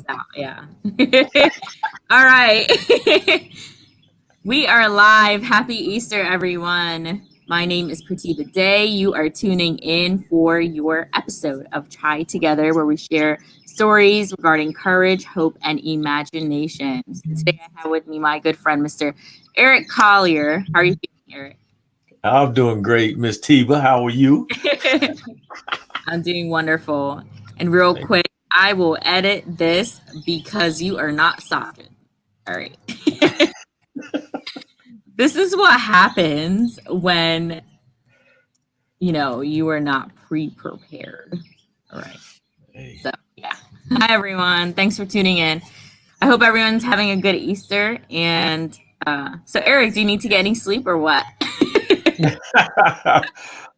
out. Yeah. All right. We are live. Happy Easter, everyone. My name is Prativa Day. You are tuning in for your episode of Chai Together, where we share stories regarding courage, hope, and imagination. Today I have with me my good friend, Mr. Eric Collier. How are you feeling, Eric? I'm doing great, Miss Tiba. How are you? I'm doing wonderful. And real quick, I will edit this because you are not soft. All right. This is what happens when, you are not pre-prepared. All right. Hey. So, yeah. Hi, everyone. Thanks for tuning in. I hope everyone's having a good Easter. And so, Eric, do you need to get any sleep or what?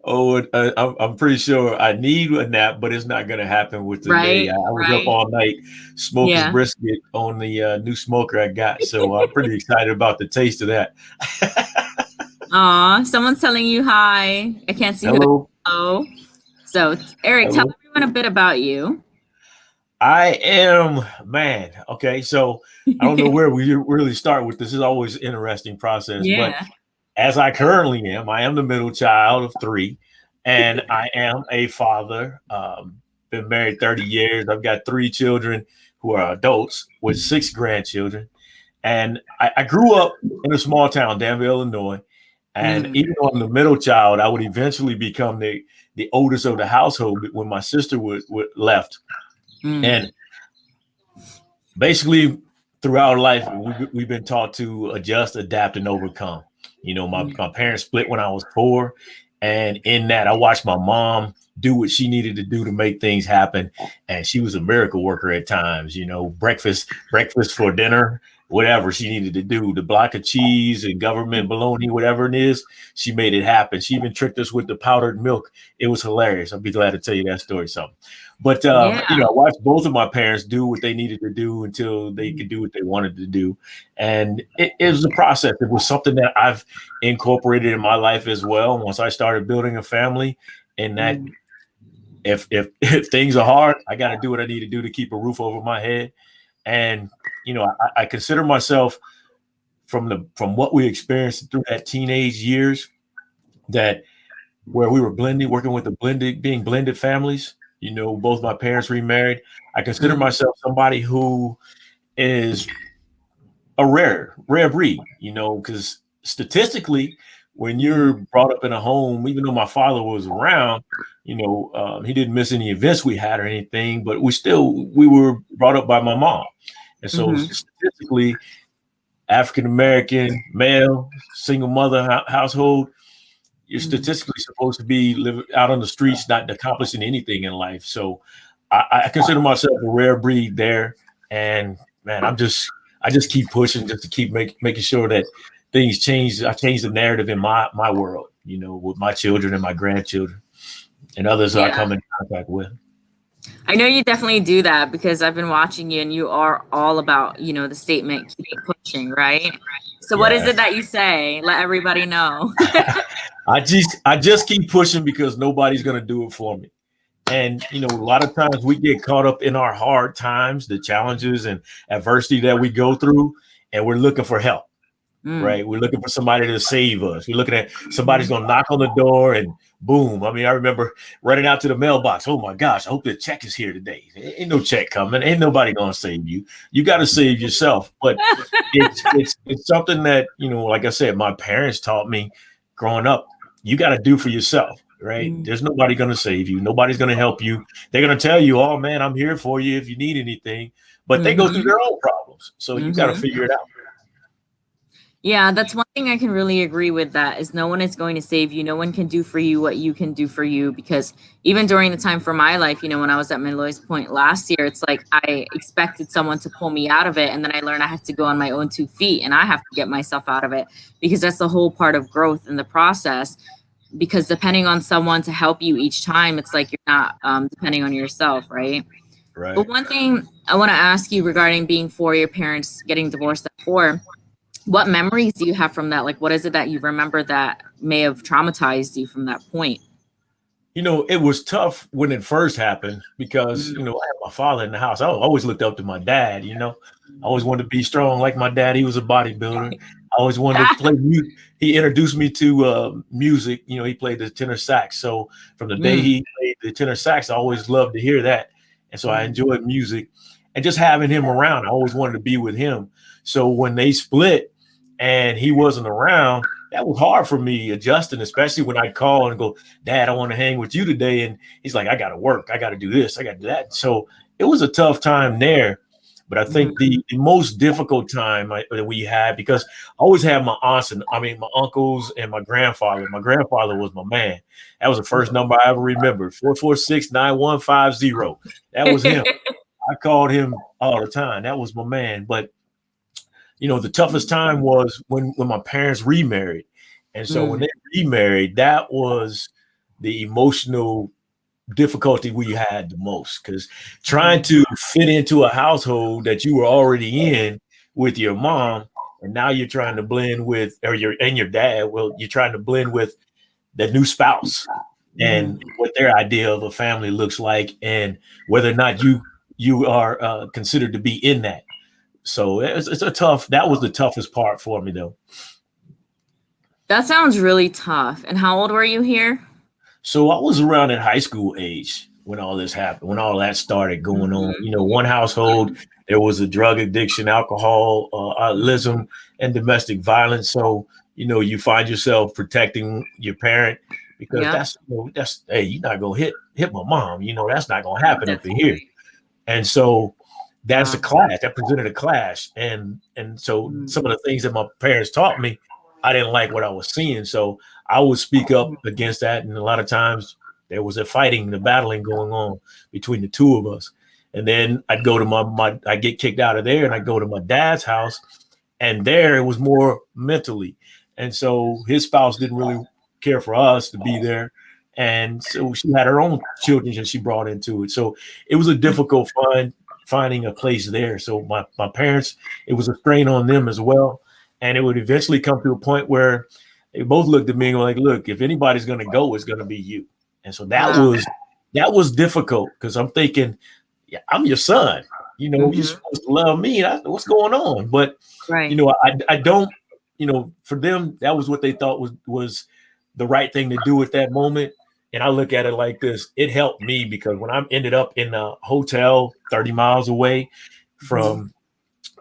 I'm pretty sure I need a nap, but it's not going to happen with today. Right? I was up Right? all night smoking Yeah. brisket on the new smoker I got, so I'm pretty excited about the taste of that. Aw, someone's telling you hi. I can't see who it is. Hello, Oh. So, Eric, tell hello. everyone a bit about you. I am man. Okay, so I don't know where we really start with this. Is always an interesting process, but Yeah. as I currently am, I am the middle child of three, and I am a father. Been married 30 years. I've got three children who are adults with six grandchildren. And I grew up in a small town, Danville, Illinois. And Mm, even though I'm the middle child, I would eventually become the oldest of the household when my sister would left. mm, And basically, throughout life, we've been taught to adjust, adapt, and overcome. My parents split when I was 4. And in that, I watched my mom do what she needed to do to make things happen. And she was a miracle worker at times, breakfast for dinner, whatever she needed to do, the block of cheese and government bologna, whatever it is, she made it happen. She even tricked us with the powdered milk. It was hilarious. I'll be glad to tell you that story some. But yeah. I watched both of my parents do what they needed to do until they could do what they wanted to do, and it was a process. It was something that I've incorporated in my life as well. Once I started building a family, and that if things are hard, I got to do what I need to do to keep a roof over my head. And I consider myself from what we experienced through that teenage years, that where we were working with being blended families. Both my parents remarried. I consider Mm, myself somebody who is a rare breed, because statistically, when mm, you're brought up in a home, even though my father was around, he didn't miss any events we had or anything, but we were brought up by my mom. And so mhm, statistically, African American male, single mother household, you're mm. statistically supposed to be living out on the streets, not accomplishing anything in life. So I consider myself a rare breed there. And man, I just keep pushing just to keep making sure that things change. I change the narrative in my world, with my children and my grandchildren and others that I Yeah. come in contact with. I know you definitely do that because I've been watching you and you are all about, the statement, keep pushing, right? So what is Yeah. it that you say? Let everybody know. I just keep pushing because nobody's gonna do it for me. And a lot of times we get caught up in our hard times, the challenges and adversity that we go through, and we're looking for help, Mm, right? We're looking for somebody to save us. We're looking at somebody's mhm. going to knock on the door and boom. I mean, I remember running out to the mailbox. Oh my gosh, I hope the check is here today. Ain't no check coming. Ain't nobody going to save you. You got to save yourself. But it's something that, like I said, my parents taught me growing up. You got to do for yourself. Right. Mm, There's nobody going to save you. Nobody's going to help you. They're going to tell you, oh man, I'm here for you if you need anything. But they go through mhm, their own problems. So you got to mhm. figure it out. Yeah, that's one thing I can really agree with. That is, no one is going to save you. No one can do for you what you can do for you, because even during the time for my life, when I was at my lowest point last year, it's like I expected someone to pull me out of it. And then I learned I have to go on my own 2 feet and I have to get myself out of it, because that's the whole part of growth in the process. Because depending on someone to help you each time, it's like you're not depending on yourself, right? But Right. one thing I want to ask you regarding being 4, your parents getting divorced at 4, what memories do you have from that? Like, what is it that you remember that may have traumatized you from that point? It was tough when it first happened because, Mm. I had my father in the house. I always looked up to my dad, I always wanted to be strong like my dad. He was a bodybuilder. I always wanted to play music. He introduced me to music. He played the tenor sax. So from the day Mm. he played the tenor sax, I always loved to hear that. And so I Mm. enjoyed music and just having him around. I always wanted to be with him. So when they split and he wasn't around, that was hard for me adjusting, especially when I'd call and go, Dad, I want to hang with you today. And he's like, I got to work. I got to do this. I got to do that. So it was a tough time there. But I Mhm. think the most difficult time that we had, because I always had my aunts and my uncles and my grandfather. My grandfather was my man. That was the first number I ever remembered, 446-9150. That was him. I called him all the time. That was my man. But the toughest time was when my parents remarried. And so when Mm. they remarried, that was the emotional difficulty we had the most, because trying Mhm. to fit into a household that you were already in with your mom, and now you're trying to blend with, or your dad, well, you're trying to blend with the new spouse Mhm. and what their idea of a family looks like, and whether or not you are considered to be in that. So it's a tough. That was the toughest part for me, though. That sounds really tough. And how old were you here? So I was around in high school age when all this happened, when all that started going on. Mhm. One household, there was a drug addiction, alcoholism, and domestic violence. So, you find yourself protecting your parent because Yep. that's hey, you're not gonna hit my mom. That's not gonna happen up in here. Definitely. And so that's a Wow. clash that presented a clash. And so Mm. some of the things that my parents taught me, I didn't like what I was seeing. So I would speak up against that. And a lot of times there was a fighting, the battling going on between the two of us. And then I'd go to I get kicked out of there and I go to my dad's house. And there it was more mentally. And so his spouse didn't really care for us to be there. And so she had her own children that she brought into it. So it was a difficult finding a place there. So my parents, it was a strain on them as well. And it would eventually come to a point where they both looked at me and were like, look, if anybody's going to go, it's going to be you. And so Wow. that was difficult because I'm thinking, yeah, I'm your son. You're Mhm. supposed to love me. What's going on? But Right. I don't. For them, that was what they thought was the right thing to do at that moment. And I look at it like this: it helped me because when I ended up in a hotel 30 miles away Mhm. from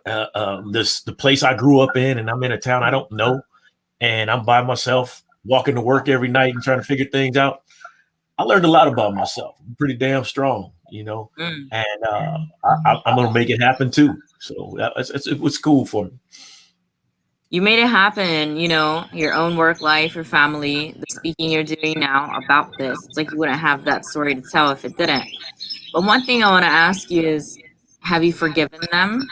the place I grew up in, and I'm in a town I don't know, and I'm by myself, walking to work every night and trying to figure things out. I learned a lot about myself. I'm pretty damn strong, Mm. and I'm gonna make it happen too. So it was cool for me. You made it happen, your own work life, your family, the speaking you're doing now about this. It's like you wouldn't have that story to tell if it didn't. But one thing I want to ask you is, have you forgiven them?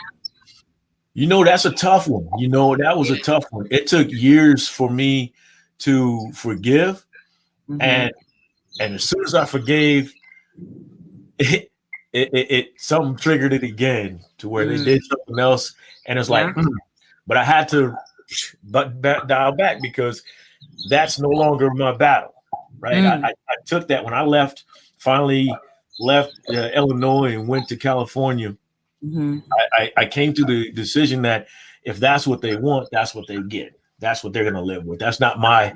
That's a tough one. That was a tough one. It took years for me to forgive, Mm-hmm. and as soon as I forgave, it something triggered it again to where they Mm. did something else, and it's Yeah. like, but I had to dial back because that's no longer my battle, right? Mm. I took that when I finally left Illinois and went to California. Mm-hmm. I came to the decision that if that's what they want, that's what they get. That's what they're going to live with. That's not my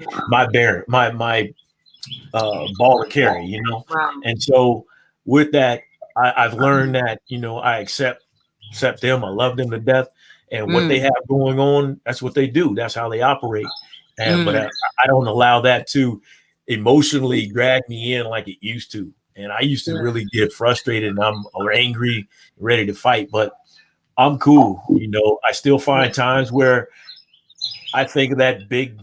ball to carry. Wow. And so with that, I've learned that I accept them. I love them to death, and what they Mm. have going on, that's what they do. That's how they operate. And but Mm. I don't allow that to emotionally drag me in like it used to. And I used to Yeah. really get frustrated and or angry, ready to fight. But I'm cool. I still find times where I think of that big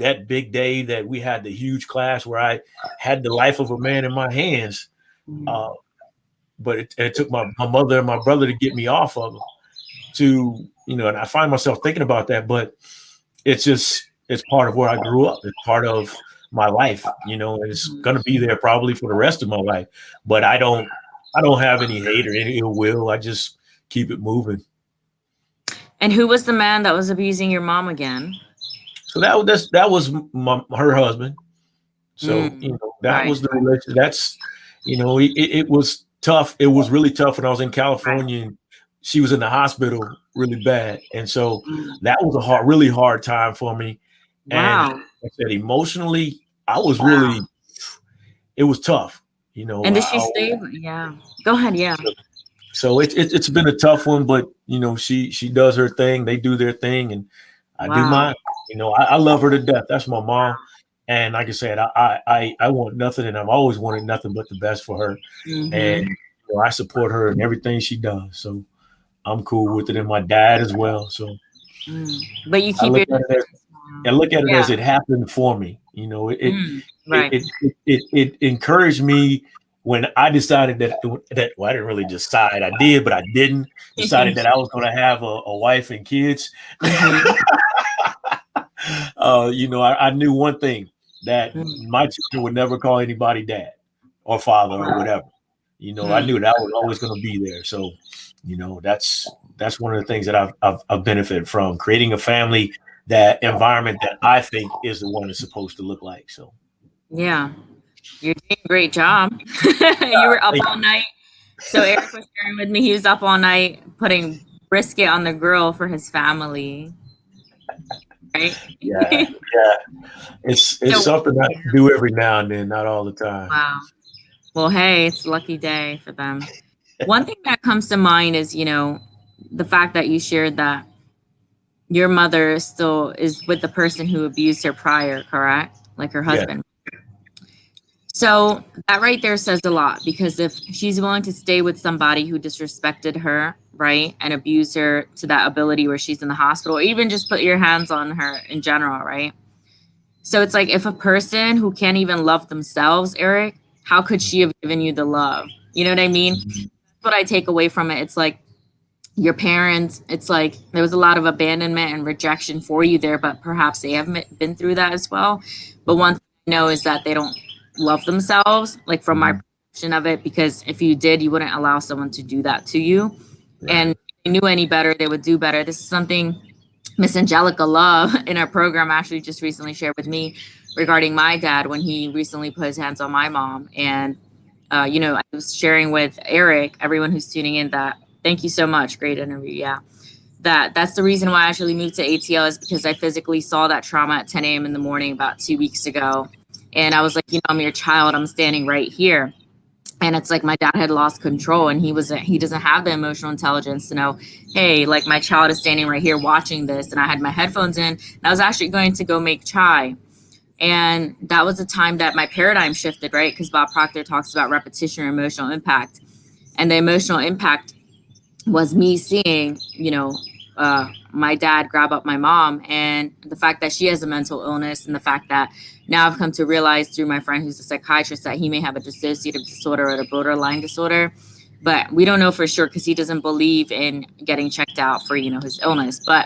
day that we had the huge class where I had the life of a man in my hands. Mm. Uh, but it took my mother and my brother to get me off of them and I find myself thinking about that, but it's part of where I grew up. It's part of my life, and it's Mhm. going to be there probably for the rest of my life. But I don't have any hate or any ill will. I just keep it moving. And who was the man that was abusing your mom again? So that was her husband. So, that Right. was the relation. That's, it was tough. It was really tough when I was in California and she was in the hospital really bad. And so Mm. that was a really hard time for me. And Wow. like I said, emotionally, I was Wow. really, it was tough. And does she stay? Yeah. Go ahead. Yeah. So it's been a tough one, but she does her thing, they do their thing, and I do Wow. mine. I love her to death. That's my mom, and like I said, I want nothing, and I've always wanted nothing but the best for her, and Mm-hmm. I support her in everything she does. So I'm cool with it, and my dad as well. So Mm. But you I keep look your at it as distance now. I look at it as Yeah. it happened for me. Mm. It Right. it it encouraged me when I decided that well, I didn't really decide. I did, but I didn't. Decided that I was going to have a wife and kids. Mm-hmm. I knew one thing, that Mm. my children would never call anybody dad or father or whatever. I Mm. knew that was always going to be there. So, that's one of the things that I've benefited from, creating a family, that environment that I think is the one it's supposed to look like. So, Yeah. You're doing a great job. You were up thank all night. So Eric was sharing with me he was up all night putting brisket on the grill for his family. Right? yeah, yeah. It's So something I do every now and then, not all the time. wow. Well, hey, it's a lucky day for them. One thing that comes to mind is, the fact that you shared that your mother still is with the person who abused her prior, correct? Like her Yeah, husband. So that right there says a lot, because if she's willing to stay with somebody who disrespected her, right, and abused her to that ability where she's in the hospital, or even just put your hands on her in general, right? So it's like, if a person who can't even love themselves, Eric, how could she have given you the love? You know what I mean? That's what I take away from it. It's like your parents, it's like there was a lot of abandonment and rejection for you there, but perhaps they haven't been through that as well. But one thing I know is that they don't love themselves, like from my perception of it, because if you did, you wouldn't allow someone to do that to you. right. And if they knew any better, they would do better. This is something Miss Angelica Love in our program actually just recently shared with me regarding my dad when he recently put his hands on my mom. And, I was sharing with Eric, everyone who's tuning in, that thank you so much. Great interview. Yeah. That's the reason why I actually moved to ATL, is because I physically saw that trauma at 10 a.m. in the morning about 2 weeks ago. And I was like, I'm your child. I'm standing right here. And it's like my dad had lost control, and he doesn't have the emotional intelligence to know, hey, like my child is standing right here watching this. And I had my headphones in, and I was actually going to go make chai. And that was the time that my paradigm shifted, right? Because Bob Proctor talks about repetition or emotional impact. And the emotional impact was me seeing, my dad grab up my mom, and the fact that she has a mental illness, and the fact that now I've come to realize through my friend who's a psychiatrist that he may have a dissociative disorder or a borderline disorder. But we don't know for sure, because he doesn't believe in getting checked out for, his illness. But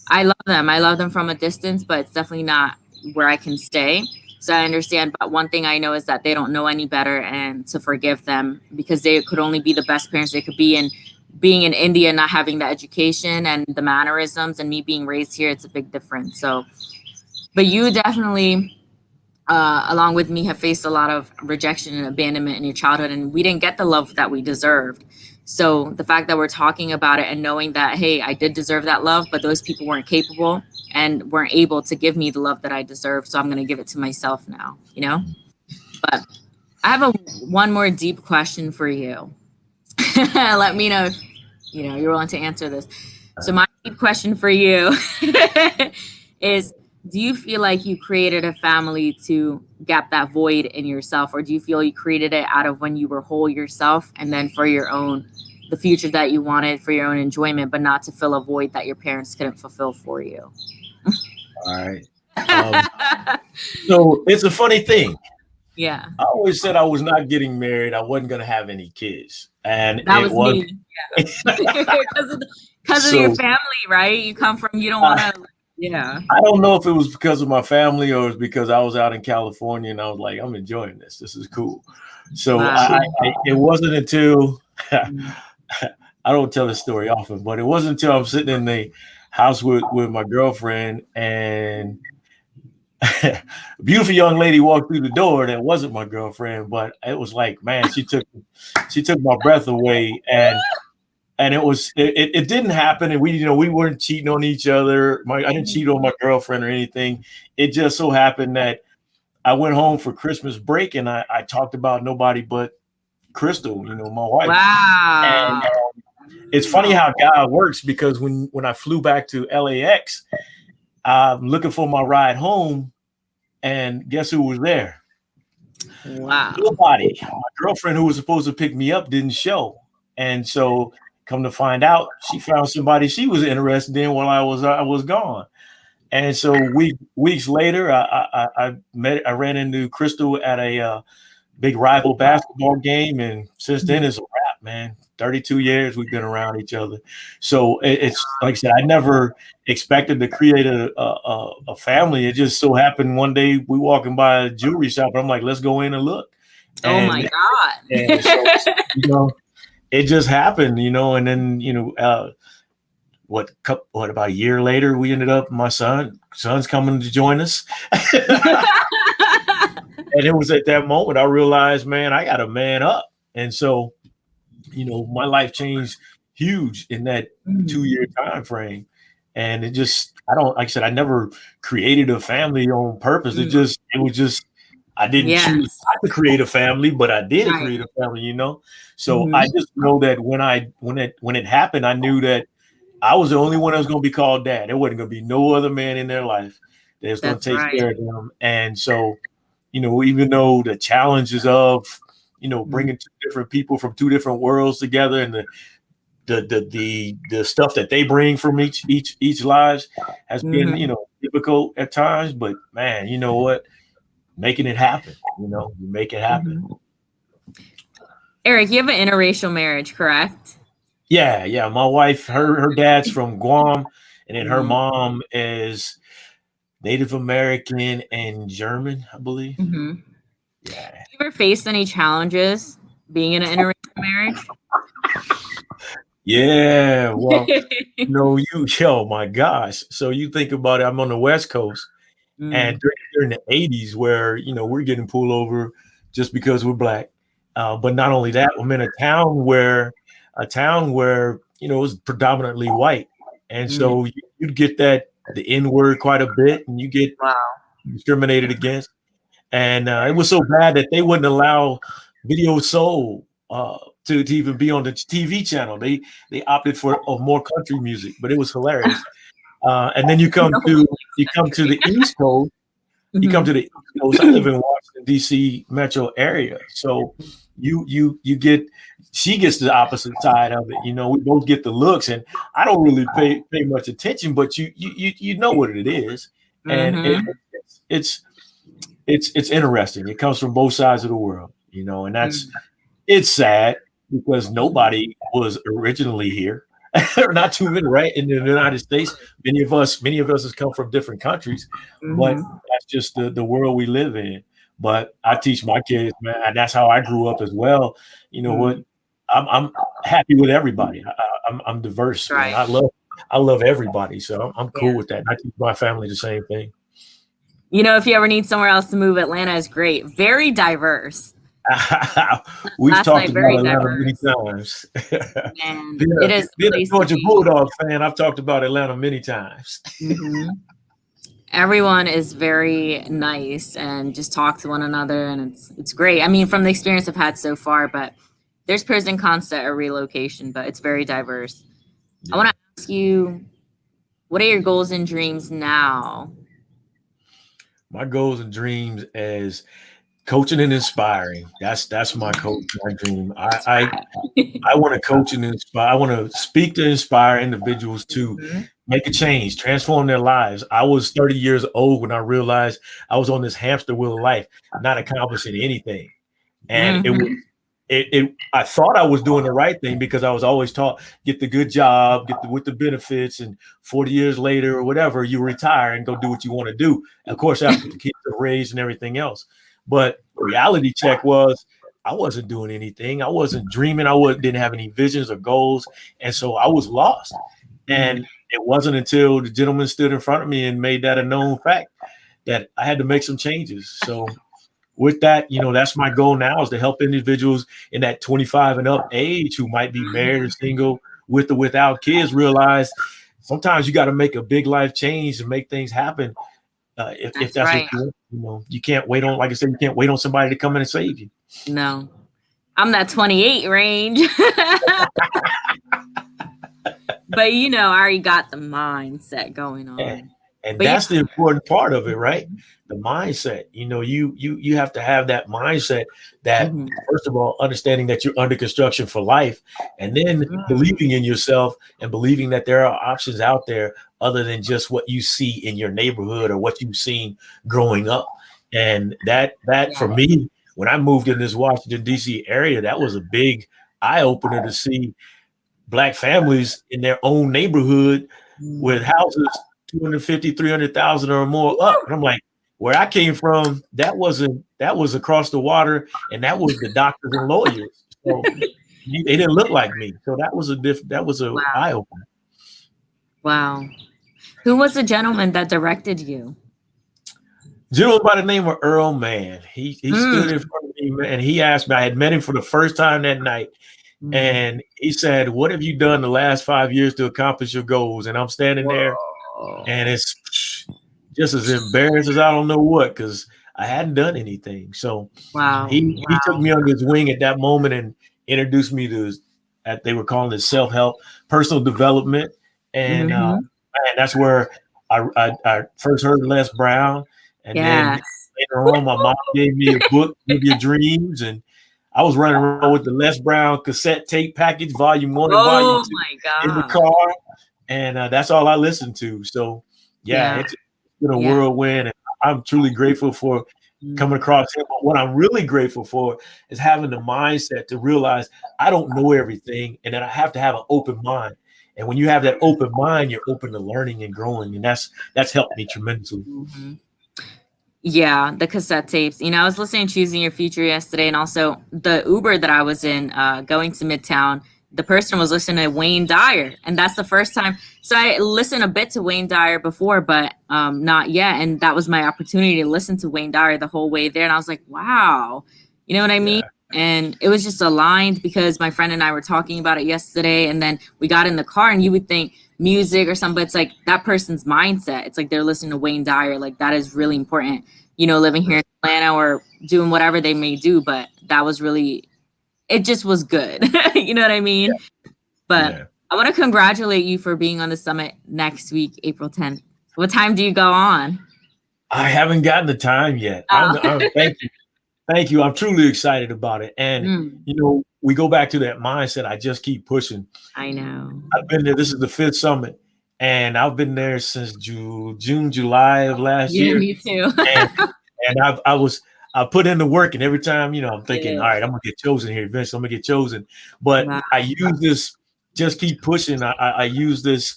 I love them. I love them from a distance, but it's definitely not where I can stay. So I understand. But one thing I know is that they don't know any better, and to forgive them, because they could only be the best parents they could be. And being in India, not having the education and the mannerisms, and me being raised here, it's a big difference. So, but you definitely, along with me, have faced a lot of rejection and abandonment in your childhood, and we didn't get the love that we deserved. So the fact that we're talking about it and knowing that, hey, I did deserve that love, but those people weren't capable and weren't able to give me the love that I deserved. So I'm going to give it to myself now. But I have one more deep question for you. Let me know if you're willing to answer this. So my deep question for you is, do you feel like you created a family to gap that void in yourself, or do you feel you created it out of when you were whole yourself, and then for your own, the future that you wanted, for your own enjoyment, but not to fill a void that your parents couldn't fulfill for you? All right. Um, so it's a funny thing. Yeah, I always said I was not getting married. I wasn't going to have any kids, and that it was was. me. Because of your So family, right? You come from, you don't want to. Yeah. I don't know if it was because of my family or it was because I was out in California and I was like, I'm enjoying this. This is cool. So Wow. it wasn't until Mm. I don't tell this story often, but it wasn't until I'm sitting in the house with my girlfriend, and a beautiful young lady walked through the door that wasn't my girlfriend, but it was like, man, she took my breath away, and it didn't happen, and we weren't cheating on each other. I didn't cheat on my girlfriend or anything. It just so happened that I went home for Christmas break, and I talked about nobody but Crystal, my wife. And Wow. it's funny how God works, because when I flew back to LAX, I'm looking for my ride home, and guess who was there? Wow. Nobody. My girlfriend, who was supposed to pick me up, didn't show, and so come to find out, she found somebody she was interested in while I was gone. And so weeks later, I ran into Crystal at a big rival basketball game, and since then it's a wrap, man. 32 years we've been around each other. So it's like I said, I never expected to create a family. It just so happened one day we walking by a jewelry shop, and I'm like, let's go in and look. Oh my And God. so it just happened, and then what about a year later, we ended up, my son's coming to join us. And it was at that moment I realized, man, I got to man up. And so, my life changed huge in that 2-year time frame. And it just, like I said, I never created a family on purpose. It was just, I didn't choose not to create a family, but I did create a family, So I just know that when it happened, I knew that I was the only one that was going to be called dad. There wasn't going to be no other man in their life that's going to take care of them. And so, even though the challenges of, bringing two different people from two different worlds together, and the stuff that they bring from each lives has been, difficult at times, but man, you know what? Making it happen, you make it happen. Eric, you have an interracial marriage, correct? Yeah. My wife, her dad's from Guam, and then her mom is Native American and German, I believe. Yeah. Have you ever faced any challenges being in an interracial marriage? Yeah. Well, my gosh. So you think about it, I'm on the West Coast, and during the 80s, where, we're getting pulled over just because we're black. But not only that, I'm in a town where, it was predominantly white. And so you'd get the N-word quite a bit, and you get discriminated against. And it was so bad that they wouldn't allow Video Soul to even be on the TV channel. They opted for more country music, but it was hilarious. And then you come to the East Coast. You come to the East Coast. I live in Washington, D.C. metro area. So she gets the opposite side of it. We both get the looks, and I don't really pay much attention, but you know what it is. And it's interesting. It comes from both sides of the world, and it's sad, because nobody was originally here. Not too many, right? In the United States, many of us has come from different countries, but that's just the world we live in. But I teach my kids, man, and that's how I grew up as well. You know what? I'm happy with everybody. I'm diverse. Right. Man. I love everybody, so I'm cool with that. And I teach my family the same thing. If you ever need somewhere else to move, Atlanta is great. Very diverse. We've talked about Atlanta many times. And it is being a Georgia Bulldog fan, I've talked about Atlanta many times. Everyone is very nice and just talk to one another, and it's great. I mean, from the experience I've had so far, but there's pros and cons to a relocation, but it's very diverse. I want to ask you, what are your goals and dreams now? My goals and dreams is coaching and inspiring. That's my dream. I want to coach and inspire. I want to speak to inspire individuals to make a change, transform their lives. I was 30 years old when I realized I was on this hamster wheel of life, not accomplishing anything. And I thought I was doing the right thing, because I was always taught, get the good job, with the benefits, and 40 years later or whatever, you retire and go do what you want to do. Of course, after the kids are raised and everything else. But reality check was, I wasn't doing anything. I wasn't dreaming. Didn't have any visions or goals. And so I was lost. And it wasn't until the gentleman stood in front of me and made that a known fact that I had to make some changes. So with that, that's my goal now, is to help individuals in that 25 and up age who might be married or single, with or without kids, realize sometimes you got to make a big life change to make things happen. If that's what right. you want, you can't wait on, like I said, you can't wait on somebody to come in and save you. No, I'm that 28 range. But I already got the mindset going And, on. and But yeah. that's the important part of it, right? The mindset. You have to have that mindset that, Mhm. first of all, understanding that you're under construction for life, and then believing in yourself and believing that there are options out there other than just what you see in your neighborhood or what you've seen growing up. And that for me, when I moved in this Washington, D.C. area, that was a big eye opener to see Black families in their own neighborhood with houses 250, 300,000 or more up. And I'm like, where I came from, that was across the water, and that was the doctors and lawyers. So they didn't look like me. So that was a Wow. eye opener. Wow. Who was the gentleman that directed you? Gentleman by the name of Earl Mann. He stood in front of me, and he asked me. I had met him for the first time that night. And he said, "What have you done the last 5 years to accomplish your goals?" And I'm standing there, and it's just as embarrassed as I don't know what, because I hadn't done anything. So Wow. he took me under his wing at that moment and introduced me to, they were calling it self-help, personal development, and that's where I first heard Les Brown, and then Yes. later on, my mom gave me a book, Live Your Dreams, and I was running around with the Les Brown cassette tape package, volume 1 and volume 2, my in the God. car, and that's all I listened to. So yeah, Yeah. it's been a whirlwind, and I'm truly grateful for coming across him. But what I'm really grateful for is having the mindset to realize I don't know everything, and that I have to have an open mind. And when you have that open mind, you're open to learning and growing, and that's helped me tremendously. Yeah, the cassette tapes. I was listening to Choosing Your Future yesterday, and also the Uber that I was in going to Midtown. The person was listening to Wayne Dyer, and that's the first time. So I listened a bit to Wayne Dyer before, but not yet. And that was my opportunity to listen to Wayne Dyer the whole way there. And I was like, wow, you know what I mean? And it was just aligned because my friend and I were talking about it yesterday, and then we got in the car, and you would think music or something, but it's like that person's mindset. It's like they're listening to Wayne Dyer. Like that is really important, living here in Atlanta or doing whatever they may do. But that was really, it just was good. You know what I mean? But I want to congratulate you for being on the summit next week, April 10th. What time do you go on? I haven't gotten the time yet. Thank you. I'm truly excited about it. And, we go back to that mindset. I just keep pushing. I know. I've been there. This is the 5th summit, and I've been there since June, July of last year. Me too. and I put in the work, and every time, I'm thinking, all right, I'm going to get chosen here. Eventually, I'm going to get chosen. But I use this, just keep pushing. I use this.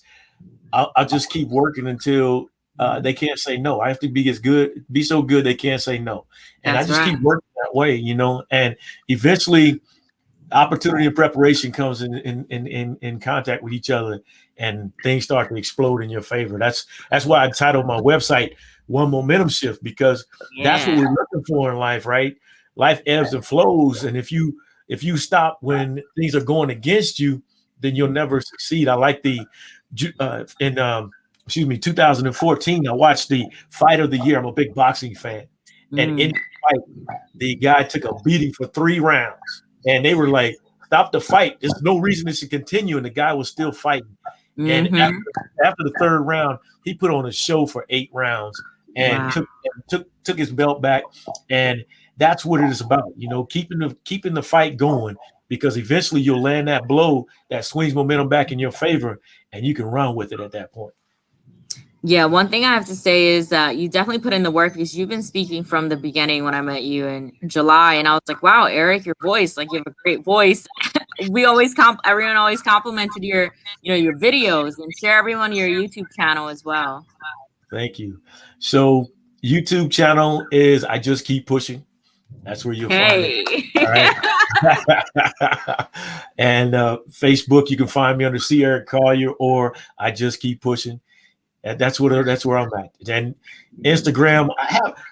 I'll just keep working until they can't say no. I have to be so good they can't say no. And I just keep working that way, and eventually opportunity and preparation comes in contact with each other, and things start to explode in your favor. That's why I titled my website One Momentum Shift, because that's what we're looking for in life, right? Life ebbs and flows. And if you stop when things are going against you, then you'll never succeed. I like in 2014, I watched the fight of the year. I'm a big boxing fan. And in the fight, the guy took a beating for 3 rounds. And they were like, stop the fight. There's no reason this should continue. And the guy was still fighting. And after the 3rd round, he put on a show for 8 rounds and took his belt back. And that's what it is about, keeping the fight going, because eventually you'll land that blow that swings momentum back in your favor, and you can run with it at that point. Yeah, one thing I have to say is that you definitely put in the work, because you've been speaking from the beginning when I met you in July, and I was like, wow, Eric, your voice, like you have a great voice. Everyone always complimented your videos, and share everyone your YouTube channel as well. Thank you. So YouTube channel is I Just Keep Pushing. That's where you'll find it. All right. And Facebook, you can find me under C. Eric Collier, or I Just Keep Pushing. And that's where I'm at. And Instagram,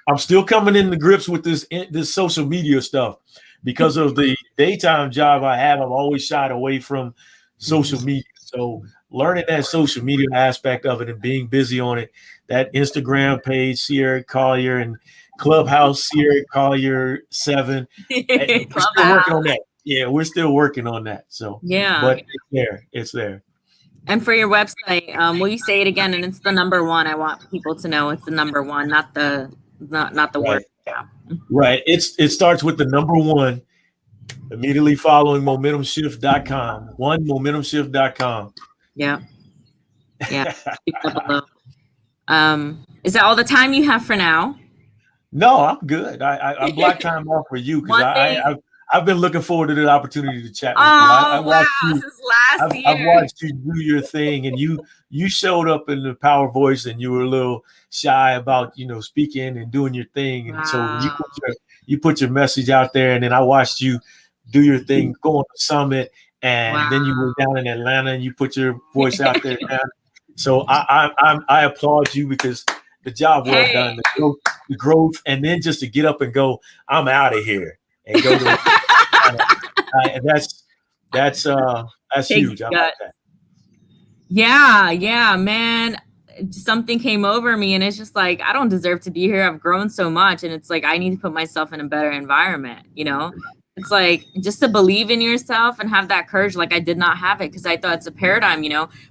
I'm still coming into grips with this social media stuff because of the daytime job I have. I've always shied away from social media. So learning that social media aspect of it and being busy on it, that Instagram page, C.H.A.I, Collier, and Clubhouse, C.H.A.I, Collier 7. We're still working on that. Yeah, we're still working on that. So, Yeah. but it's there. It's there. And for your website, will you say it again? And it's the number one. I want people to know it's the number one, not the word. Right. Yeah. Right. It starts with the number one, immediately following momentumshift.com. One momentumshift.com. Yeah. Yeah. Is that all the time you have for now? No, I'm good. I blocked time off for you because I've been looking forward to the opportunity to chat with you. I watched you. Since last year. I've watched you do your thing, and you showed up in the Power Voice, and you were a little shy about speaking and doing your thing, and so you put your message out there, and then I watched you do your thing, go on the summit, and then you were down in Atlanta, and you put your voice out there. So I applaud you because the job well done, the growth, and then just to get up and go, I'm out of here and go to that's huge. I like that. Yeah, man. Something came over me and it's just like, I don't deserve to be here. I've grown so much. And it's like, I need to put myself in a better environment. It's like just to believe in yourself and have that courage. Like I did not have it because I thought it's a paradigm,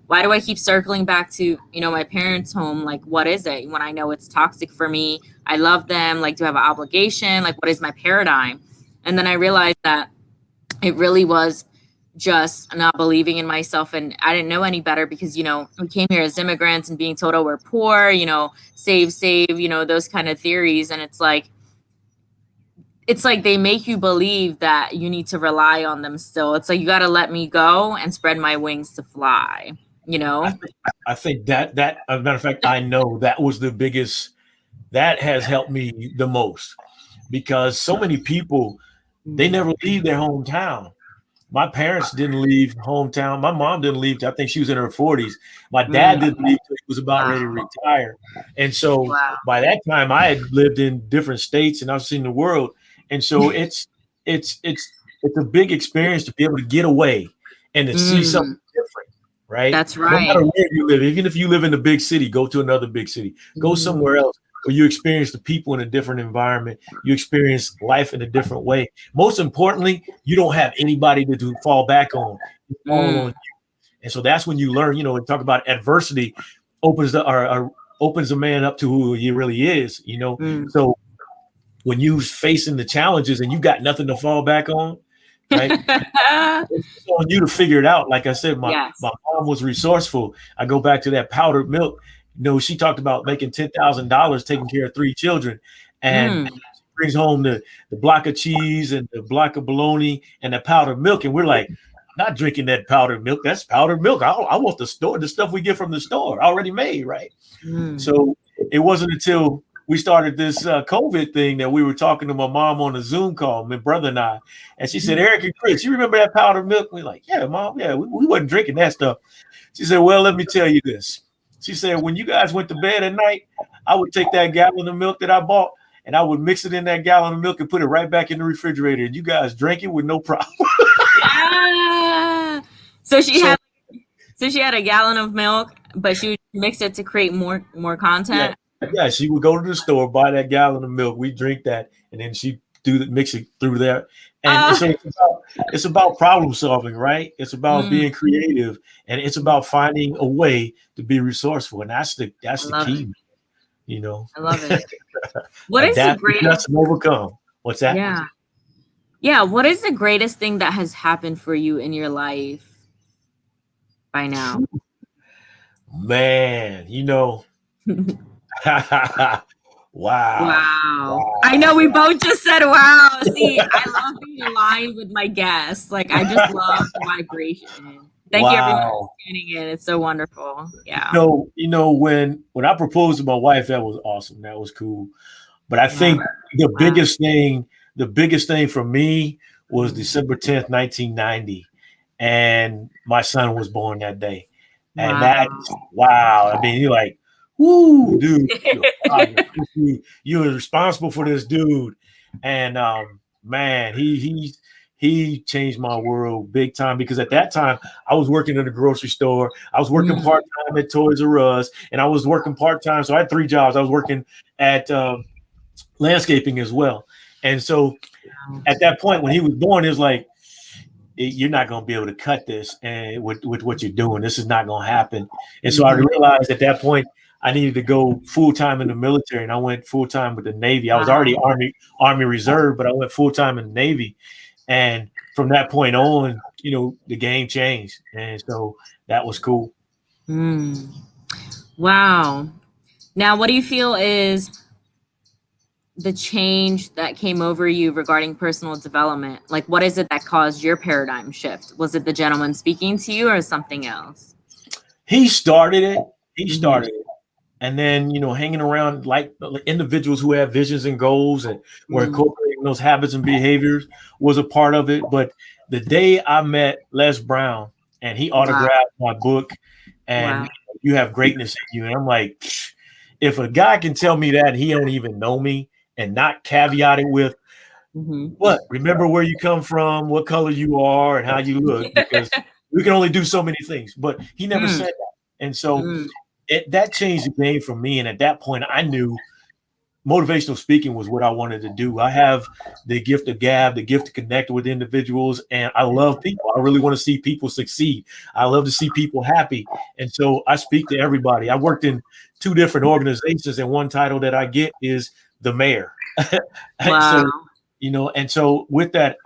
why do I keep circling back to, my parents' home? Like, what is it when I know it's toxic for me? I love them. Like, do I have an obligation? Like, what is my paradigm? And then I realized that it really was just not believing in myself. And I didn't know any better because, we came here as immigrants and being told, oh, we're poor, save, those kind of theories. And it's like they make you believe that you need to rely on them still. It's like, you got to let me go and spread my wings to fly, I think that as a matter of fact, I know that was the biggest, that has helped me the most because so many people, they never leave their hometown. My parents didn't leave hometown. My mom didn't leave. I think she was in her 40s. My dad didn't leave till he was about ready to retire. And so by that time, I had lived in different states and I've seen the world. And so it's a big experience to be able to get away and to see something different, right? That's right. No matter where you live, even if you live in a big city, go to another big city, go somewhere else where you experience the people in a different environment. You experience life in a different way. Most importantly, you don't have anybody to fall back on. It's all on you. And so that's when you learn, and talk about adversity opens a man up to who he really is, So when you facing the challenges and you got nothing to fall back on, right? It's on you to figure it out. Like I said, my mom was resourceful. I go back to that powdered milk. She talked about making $10,000 taking care of 3 children, and she brings home the block of cheese and the block of bologna and the powdered milk, and we're like, not drinking that powdered milk. That's powdered milk. I want the stuff we get from the store already made, right? So it wasn't until we started this COVID thing that we were talking to my mom on a Zoom call, my brother and I, and she said, Eric and Chris, you remember that powdered milk? We're like, yeah, Mom, yeah, we wasn't drinking that stuff. She said, well, let me tell you this. She said, when you guys went to bed at night, I would take that gallon of milk that I bought and I would mix it in that gallon of milk and put it right back in the refrigerator. And you guys drank it with no problem. So she had a gallon of milk, but she would mix it to create more content. Yeah, she would go to the store, buy that gallon of milk. We drink that, and then she mix it through there. And so it's about problem solving, right? It's about being creative, and it's about finding a way to be resourceful, and that's the key. I love it. What is the greatest? Overcome. What's that? Yeah. What is the greatest thing that has happened for you in your life by now? Man, Wow. I know we both just said wow. See, I love being aligned with my guests. Like, I just love the vibration. Thank you everyone for tuning in. It's so wonderful. Yeah. When I proposed to my wife, that was awesome. That was cool. But I think the biggest thing for me was December 10th, 1990. And my son was born that day. And I mean, you're like, whoo, dude, you're responsible for this dude. And man, he changed my world big time, because at that time I was working in a grocery store. I was working Mm. part-time at Toys R Us, and I was working part-time. So I had 3 jobs. I was working at landscaping as well. And so at that point, when he was born, it was like, you're not going to be able to cut this, and with what you're doing, this is not going to happen. And so I Mhm. realized at that point I needed to go full time in the military, and I went full time with the Navy. I was already Wow. Army Reserve, but I went full time in the Navy. And from that point on, the game changed, and so that was cool. Mm. Wow. Now, what do you feel is the change that came over you regarding personal development? Like, what is it that caused your paradigm shift? Was it the gentleman speaking to you or something else? He started it. He Hmm. started it. And then, hanging around like individuals who have visions and goals and were Mm. incorporating those habits and behaviors was a part of it. But the day I met Les Brown and he Wow. autographed my book, and Wow. you have greatness in you, and I'm like, if a guy can tell me that and he don't even know me, and not caveat it with, Hmm. what, remember where you come from, what color you are, and how you look, because we can only do so many things. But he never Mm. said that. And so Mm. that changed the game for me. And at that point, I knew motivational speaking was what I wanted to do. I have the gift of gab, the gift to connect with individuals, and I love people. I really want to see people succeed. I love to see people happy. And so I speak to everybody. I worked in 2 different organizations, and one title that I get is the mayor. And Wow. so, and so with that,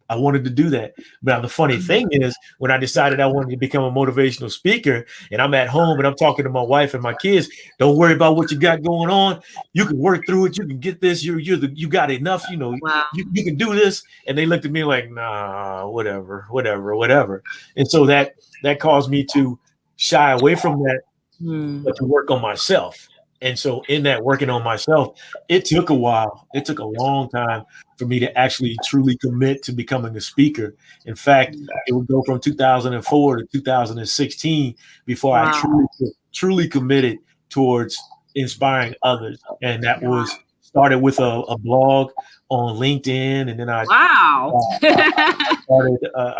I wanted to do that. But the funny thing is, when I decided I wanted to become a motivational speaker, and I'm at home and I'm talking to my wife and my kids, don't worry about what you got going on. You can work through it. You can get this. You got enough. Wow. You can do this. And they looked at me like, nah, whatever, whatever, whatever. And so that caused me to shy away from that, Mm. but to work on myself. And so in that working on myself, it took a while. It took a long time for me to actually truly commit to becoming a speaker. In fact, it would go from 2004 to 2016 before I Wow. truly committed towards inspiring others. And that Wow. was started with a blog on LinkedIn, and then Wow.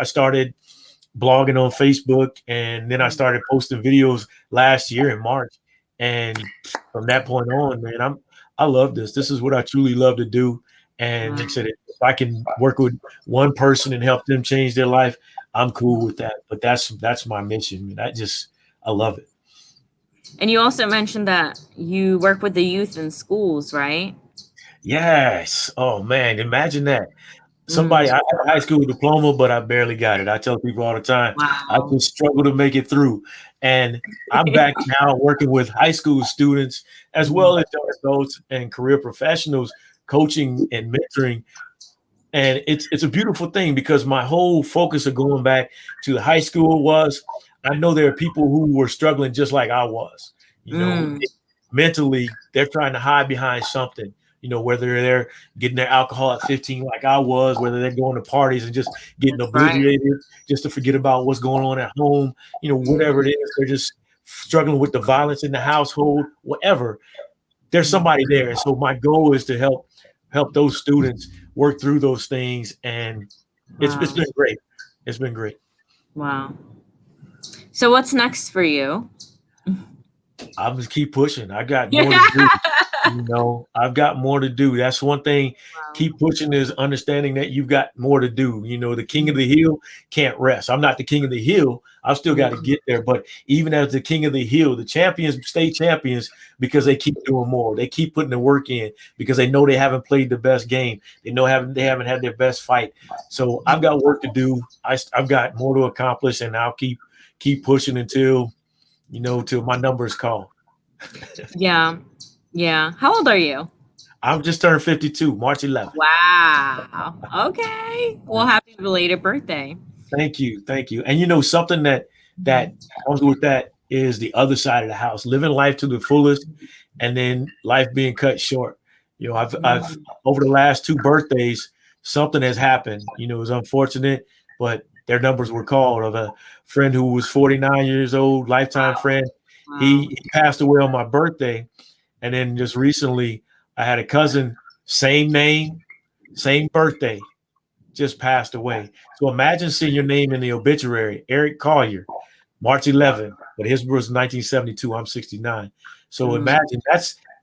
I started blogging on Facebook, and then I started posting videos last year in March. And from that point on, man, I love this. This is what I truly love to do. And like I said, if I can work with one person and help them change their life, I'm cool with that. But that's my mission. Man. I love it. And you also mentioned that you work with the youth in schools, right? Yes. Oh man, imagine that. Mm. I have a high school diploma, but I barely got it. I tell people all the time, I Wow. just struggle to make it through. And I'm back now working with high school students as well Mhm. as young adults and career professionals, coaching and mentoring. And it's a beautiful thing, because my whole focus of going back to the high school was, I know there are people who were struggling just like I was. You know, Mm. mentally, they're trying to hide behind something. Whether they're getting their alcohol at 15 like I was, whether they're going to parties and just getting That's right. obliterated just to forget about what's going on at home, whatever it is, they're just struggling with the violence in the household, whatever. There's Mm. somebody there. And so my goal is to help those students work through those things. And it's Wow. been great. It's been great. Wow. So what's next for you? I'm just keep pushing. I got more to do. Wow. I've got more to do. That's one thing. Keep pushing is understanding that you've got more to do. The king of the hill can't rest. I'm not the king of the hill. I've still got to Mhm. get there. But even as the king of the hill, the champions stay champions because they keep doing more. They keep putting the work in because they know they haven't played the best game. They haven't had their best fight. So I've got work to do. I've got more to accomplish, and I'll keep pushing till my number is called. Yeah. Yeah. How old are you? I've just turned 52, March 11th. Wow. Okay. Well, happy belated birthday. Thank you. Thank you. And something that comes with that is the other side of the house, living life to the fullest, and then life being cut short. I've Mhm. over the last 2 birthdays, something has happened. It was unfortunate, but their numbers were called, of a friend who was 49 years old, lifetime Wow. friend. Wow. He passed away on my birthday, and then just recently, I had a cousin, same name, same birthday, just passed away. So imagine seeing your name in the obituary, Eric Collier, March 11th, but his was 1972. I'm 69. So Mm. imagine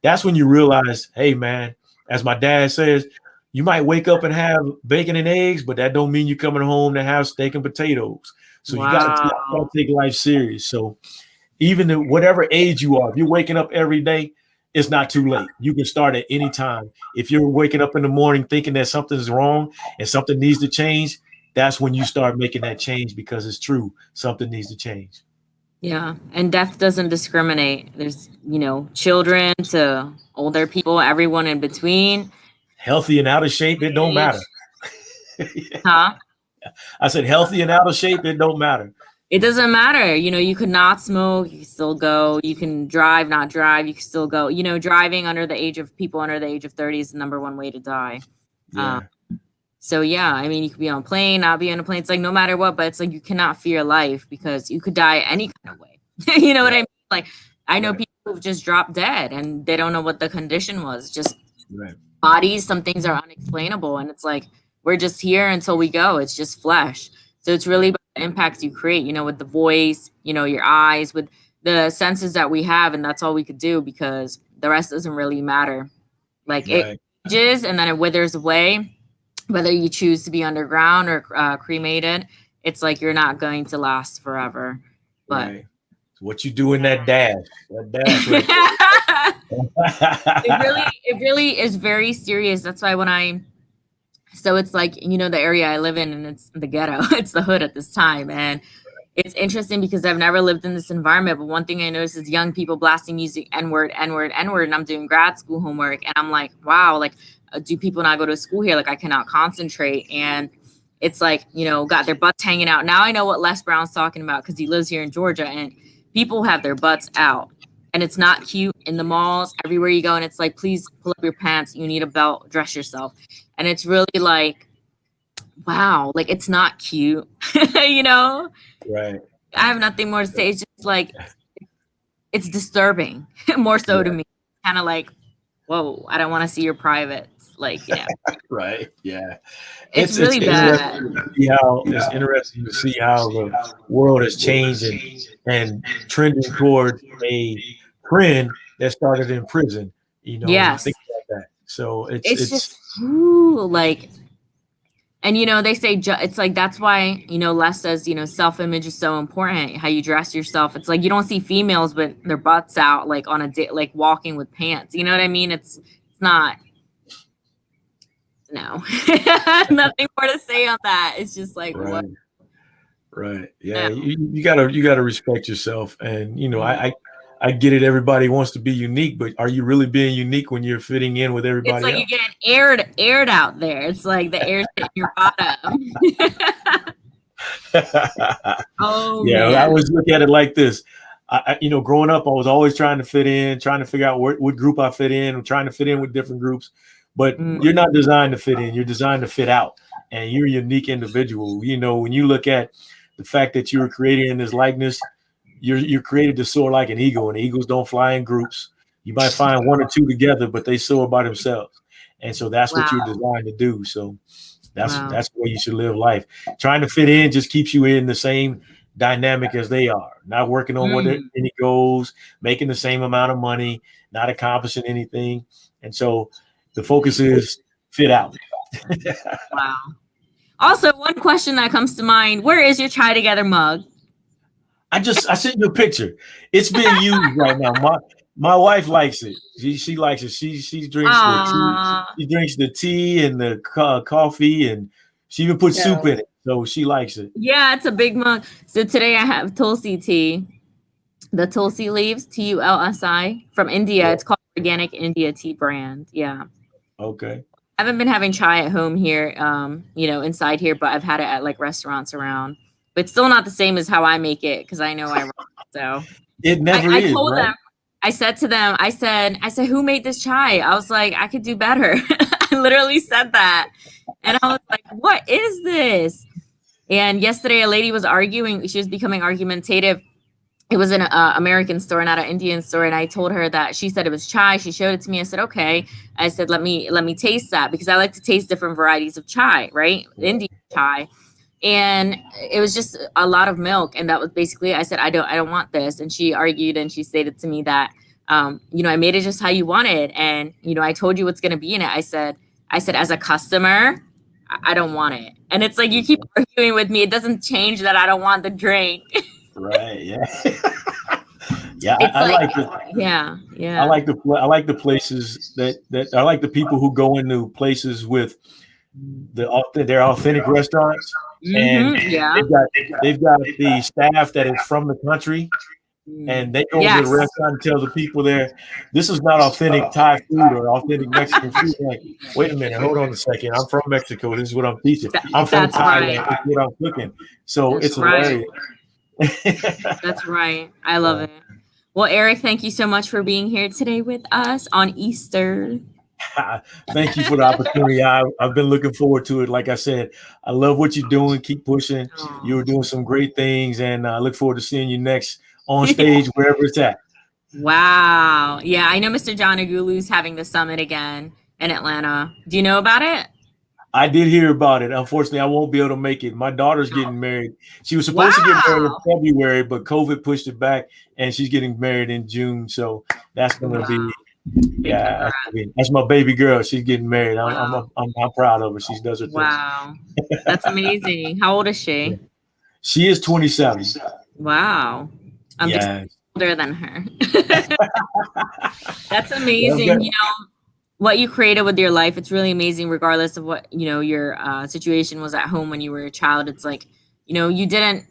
that's when you realize, hey man, as my dad says, you might wake up and have bacon and eggs, but that don't mean you're coming home to have steak and potatoes. So you got to Wow. take life serious. So even at whatever age you are, if you're waking up every day, it's not too late. You can start at any time. If you're waking up in the morning thinking that something's wrong and something needs to change, that's when you start making that change, because it's true. Something needs to change. Yeah. And death doesn't discriminate. There's, children to older people, everyone in between. Healthy and out of shape, it don't matter. Age. Huh? I said healthy and out of shape, it don't matter. It doesn't matter. You could not smoke, you can still go. You can drive, not drive, you can still go. Driving people under the age of 30 is the number one way to die. Yeah. So yeah, I mean, you could be on a plane, not be on a plane. It's like no matter what, but it's like you cannot fear life because you could die any kind of way. You know what I mean? Like I know people who've just dropped dead and they don't know what the condition was. Just bodies, some things are unexplainable, and it's like we're just here until we go. It's just flesh. So it's really about the impacts you create, with the voice, your eyes, with the senses that we have, and that's all we could do because the rest doesn't really matter. Like it ages and then it withers away. Whether you choose to be underground or cremated, it's like you're not going to last forever. But what you do in that dash right it really is very serious. That's why so it's like, the area I live in and it's the ghetto, it's the hood at this time. And it's interesting because I've never lived in this environment. But one thing I noticed is young people blasting music, N-word, N-word, N-word. And I'm doing grad school homework. And I'm like, wow, like, do people not go to school here? Like, I cannot concentrate. And it's like, got their butts hanging out. Now I know what Les Brown's talking about because he lives here in Georgia. And people have their butts out. And it's not cute in the malls, everywhere you go. And it's like, please pull up your pants. You need a belt, dress yourself. And it's really like, wow, like it's not cute, Right. I have nothing more to say. It's just like it's disturbing more so to me. Kind of like, whoa, I don't want to see your privates. Like, Right. Yeah. It's really bad. It's interesting to see how the world has changed and trending toward a trend that started in prison. Yes. Think about that. So it's just like, and they say it's like that's why Les says self-image is so important. How you dress yourself. It's like you don't see females with their butts out like on a date, like walking with pants. You know what I mean? It's not. No, nothing more to say on that. It's just like what. Right. Yeah. You gotta respect yourself, and I get it. Everybody wants to be unique, but are you really being unique when you're fitting in with everybody It's like else? you're getting aired out there. It's like the air's hitting your bottom. Oh yeah, man. I always look at it like this. Growing up, I was always trying to fit in, trying to figure out what group I fit in. I'm trying to fit in with different groups, but you're not designed to fit in. You're designed to fit out, and you're a unique individual. When you look at the fact that you were created in this likeness, you're created to soar like an eagle, and eagles don't fly in groups. You might find one or two together, but they soar by themselves, and so that's what you're designed to do. So that's the way you should live life. Trying to fit in just keeps you in the same dynamic as they are, not working on what any goals, making the same amount of money, not accomplishing anything. And so the focus is fit out. Wow. Also, one question that comes to mind, where is your Chai Together mug? I sent you a picture. It's being used right now. My wife likes it. She likes it. She drinks the tea. She drinks the tea and the coffee, and she even puts soup in it. So she likes it. Yeah, it's a big mug. So today I have Tulsi tea, the Tulsi leaves, Tulsi from India. Yeah. It's called Organic India Tea brand. Yeah. Okay. I haven't been having chai at home here, inside here, but I've had it at like restaurants around. But it's still not the same as how I make it because I know I run. So it never is. I told them. I said to them, I said, who made this chai? I was like, I could do better. I literally said that. And I was like, what is this? And yesterday a lady was arguing. She was becoming argumentative. it was an American store, not an Indian store. And I told her that, she said it was chai. She showed it to me. I said, okay. I said, let me taste that, because I like to taste different varieties of chai, right? Indian chai. And it was just a lot of milk. And that was basically, I said, I don't want this. And she argued and she stated to me that, I made it just how you want it. And, I told you what's going to be in it. I said, as a customer, I don't want it. And it's like, you keep arguing with me. It doesn't change that I don't want the drink. Right. Yeah. Yeah. It's I like, like the yeah, I yeah. like the I like the places that I like the people who go into places with their authentic restaurants, and Yeah. they've got they've got the staff that is from the country, and they go to the Yes. restaurant and tell the people there, this is not authentic Thai food or authentic Mexican food. Like, wait a minute, hold on a second. I'm from Mexico. This is what I'm teaching. I'm from That's Thailand. right. This is what I'm cooking. So That's it's right. hilarious. That's right. I love it. Well, Eric, thank you so much for being here today with us on Easter. Thank you for the opportunity. I've been looking forward to it. Like I said, I love what you're doing. Keep pushing. You're doing some great things, and I look forward to seeing you next on stage, wherever it's at. Wow. Yeah, I know Mr. John Agulu's having the summit again in Atlanta. Do you know about it? I did hear about it. Unfortunately, I won't be able to make it. My daughter's getting married. She was supposed to get married in Wow. February, but COVID pushed it back, and she's getting married in June. So that's going to be, Big yeah, congrats. that's my baby girl. She's getting married. Wow. I'm proud of her. She does her thing. Wow. That's amazing. How old is she? She is 27. Wow. I'm just Yeah. older than her. That's Well, amazing. What you created with your life, it's really amazing, regardless of what, your situation was at home when you were a child. It's like, you didn't,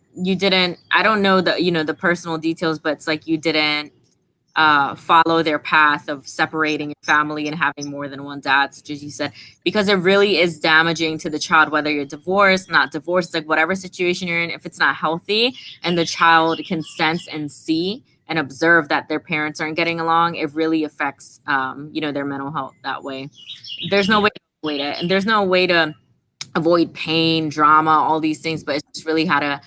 I don't know the personal details, but it's like you didn't follow their path of separating your family and having more than one dad, such as you said, because it really is damaging to the child, whether you're divorced, not divorced, like whatever situation you're in. If it's not healthy and the child can sense and see and observe that their parents aren't getting along, it really affects, their mental health that way. There's no way to avoid it, and there's no way to avoid pain, drama, all these things, but it's just really how to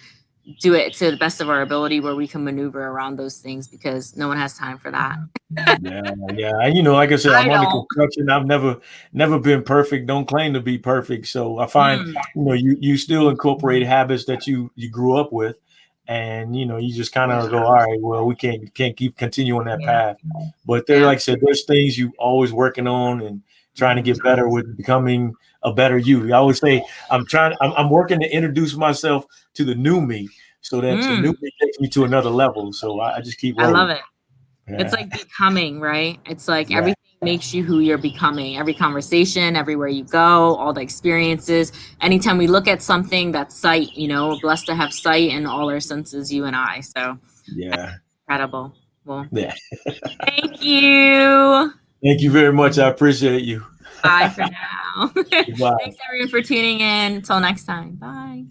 do it to the best of our ability, where we can maneuver around those things, because no one has time for that. Yeah, yeah. And like I said, I I'm under don't. construction. I've never been perfect. Don't claim to be perfect. So I find, Mm, you still incorporate habits that you grew up with, and you just kind of go, all right, well, we can't keep continuing that path. But there, yeah. like I said, there's things you always working on and trying to get better with becoming a better you. I always say I'm working to introduce myself to the new me, so that the new me takes me to another level. So I just keep I love rolling. it. It's Yeah, like becoming, right? It's like yeah. everything makes you who you're becoming. Every conversation, everywhere you go, all the experiences. Anytime we look at something, that's sight, we're blessed to have sight in all our senses, you and I. So Yeah. incredible. Well, Yeah. thank you. Thank you very much. I appreciate you. Bye for now. Goodbye. Thanks everyone for tuning in. Until next time. Bye.